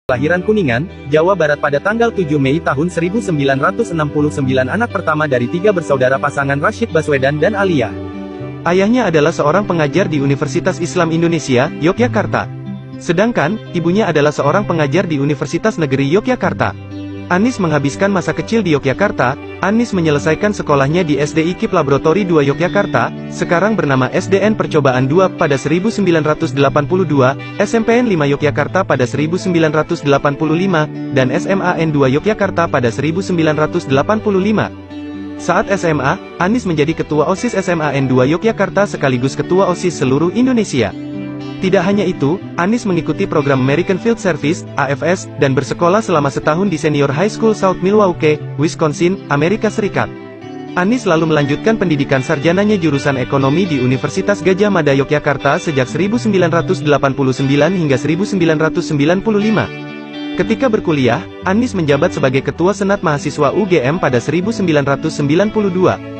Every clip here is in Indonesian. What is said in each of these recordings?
Kelahiran Kuningan, Jawa Barat pada tanggal 7 Mei tahun 1969 anak pertama dari 3 bersaudara pasangan Rashid Baswedan dan Alia. Ayahnya adalah seorang pengajar di Universitas Islam Indonesia, Yogyakarta. Sedangkan, ibunya adalah seorang pengajar di Universitas Negeri Yogyakarta. Anis menghabiskan masa kecil di Yogyakarta. Anis menyelesaikan sekolahnya di SD IKIP Laboratori 2 Yogyakarta, sekarang bernama SDN Percobaan 2 pada 1982, SMPN 5 Yogyakarta pada 1985, dan SMAN 2 Yogyakarta pada 1985. Saat SMA, Anis menjadi Ketua OSIS SMAN 2 Yogyakarta sekaligus Ketua OSIS seluruh Indonesia. Tidak hanya itu, Anis mengikuti program American Field Service, AFS, dan bersekolah selama setahun di Senior High School South Milwaukee, Wisconsin, Amerika Serikat. Anis lalu melanjutkan pendidikan sarjananya jurusan ekonomi di Universitas Gadjah Mada Yogyakarta sejak 1989 hingga 1995. Ketika berkuliah, Anis menjabat sebagai Ketua Senat Mahasiswa UGM pada 1992.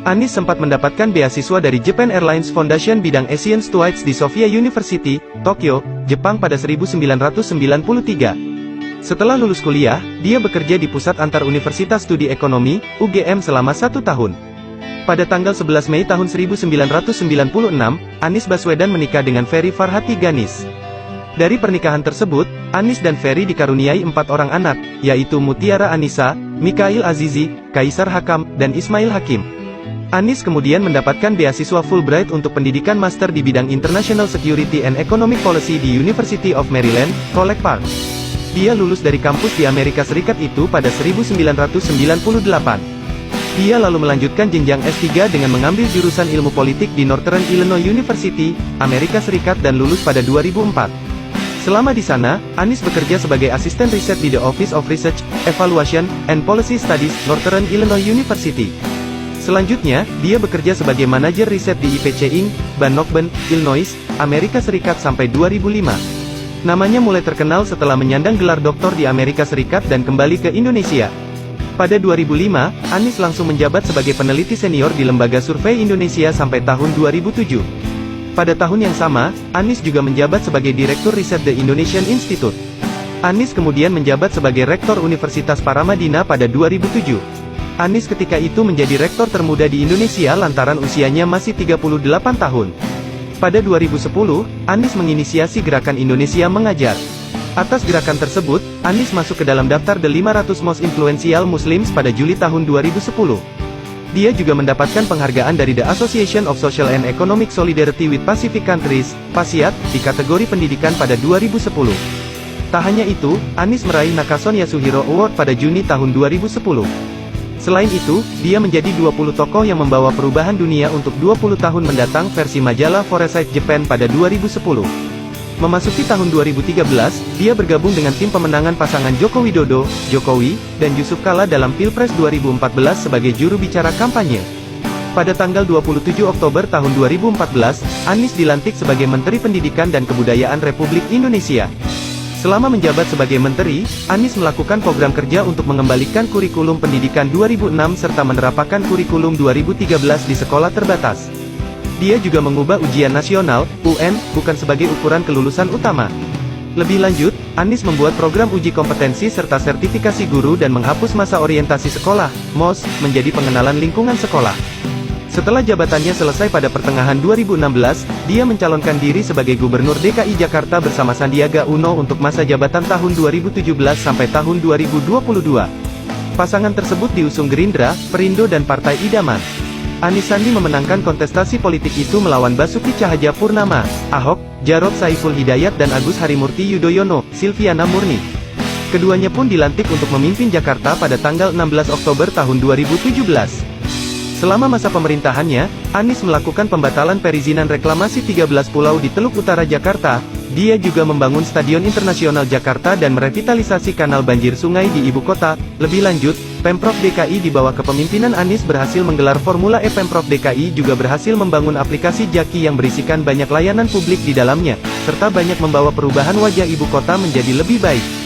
Anis sempat mendapatkan beasiswa dari Japan Airlines Foundation bidang Asian Studies di Sophia University, Tokyo, Jepang pada 1993. Setelah lulus kuliah, dia bekerja di Pusat Antar Universitas Studi Ekonomi, UGM selama 1 tahun. Pada tanggal 11 Mei tahun 1996, Anis Baswedan menikah dengan Ferry Farhati Ganis. Dari pernikahan tersebut, Anis dan Ferry dikaruniai 4 orang anak, yaitu Mutiara Anissa, Mikail Azizi, Kaisar Hakam, dan Ismail Hakim. Anis kemudian mendapatkan beasiswa Fulbright untuk pendidikan master di bidang International Security and Economic Policy di University of Maryland, College Park. Dia lulus dari kampus di Amerika Serikat itu pada 1998. Dia lalu melanjutkan jenjang S3 dengan mengambil jurusan ilmu politik di Northern Illinois University, Amerika Serikat dan lulus pada 2004. Selama di sana, Anis bekerja sebagai asisten riset di The Office of Research, Evaluation, and Policy Studies, Northern Illinois University. Selanjutnya, dia bekerja sebagai manajer riset di IPC Inc., Bannockburn, Illinois, Amerika Serikat sampai 2005. Namanya mulai terkenal setelah menyandang gelar doktor di Amerika Serikat dan kembali ke Indonesia. Pada 2005, Anis langsung menjabat sebagai peneliti senior di Lembaga Survei Indonesia sampai tahun 2007. Pada tahun yang sama, Anis juga menjabat sebagai Direktur Riset The Indonesian Institute. Anis kemudian menjabat sebagai Rektor Universitas Paramadina pada 2007. Anis ketika itu menjadi rektor termuda di Indonesia lantaran usianya masih 38 tahun. Pada 2010, Anis menginisiasi gerakan Indonesia Mengajar. Atas gerakan tersebut, Anis masuk ke dalam daftar The 500 Most Influential Muslims pada Juli tahun 2010. Dia juga mendapatkan penghargaan dari The Association of Social and Economic Solidarity with Pacific Countries, PASIAT, di kategori pendidikan pada 2010. Tak hanya itu, Anis meraih Nakason Yasuhiro Award pada Juni tahun 2010. Selain itu, dia menjadi 20 tokoh yang membawa perubahan dunia untuk 20 tahun mendatang versi majalah Foresight Japan pada 2010. Memasuki tahun 2013, dia bergabung dengan tim pemenangan pasangan Joko Widodo, Jokowi, dan Yusuf Kala dalam Pilpres 2014 sebagai juru bicara kampanye. Pada tanggal 27 Oktober tahun 2014, Anis dilantik sebagai Menteri Pendidikan dan Kebudayaan Republik Indonesia. Selama menjabat sebagai menteri, Anis melakukan program kerja untuk mengembalikan kurikulum pendidikan 2006 serta menerapkan kurikulum 2013 di sekolah terbatas. Dia juga mengubah ujian nasional, UN, bukan sebagai ukuran kelulusan utama. Lebih lanjut, Anis membuat program uji kompetensi serta sertifikasi guru dan menghapus masa orientasi sekolah, MOS, menjadi pengenalan lingkungan sekolah. Setelah jabatannya selesai pada pertengahan 2016, dia mencalonkan diri sebagai Gubernur DKI Jakarta bersama Sandiaga Uno untuk masa jabatan tahun 2017 sampai tahun 2022. Pasangan tersebut diusung Gerindra, Perindo dan Partai Idaman. Anis Sandi memenangkan kontestasi politik itu melawan Basuki Cahayapurnama, Ahok, Jarod Saiful Hidayat dan Agus Harimurti Yudhoyono, Silviana Murni. Keduanya pun dilantik untuk memimpin Jakarta pada tanggal 16 Oktober tahun 2017. Selama masa pemerintahannya, Anis melakukan pembatalan perizinan reklamasi 13 pulau di Teluk Utara Jakarta. Dia juga membangun Stadion Internasional Jakarta dan merevitalisasi kanal banjir sungai di ibu kota. Lebih lanjut, Pemprov DKI di bawah kepemimpinan Anis berhasil menggelar Formula E. Pemprov DKI juga berhasil membangun aplikasi Jaki yang berisikan banyak layanan publik di dalamnya, serta banyak membawa perubahan wajah ibu kota menjadi lebih baik.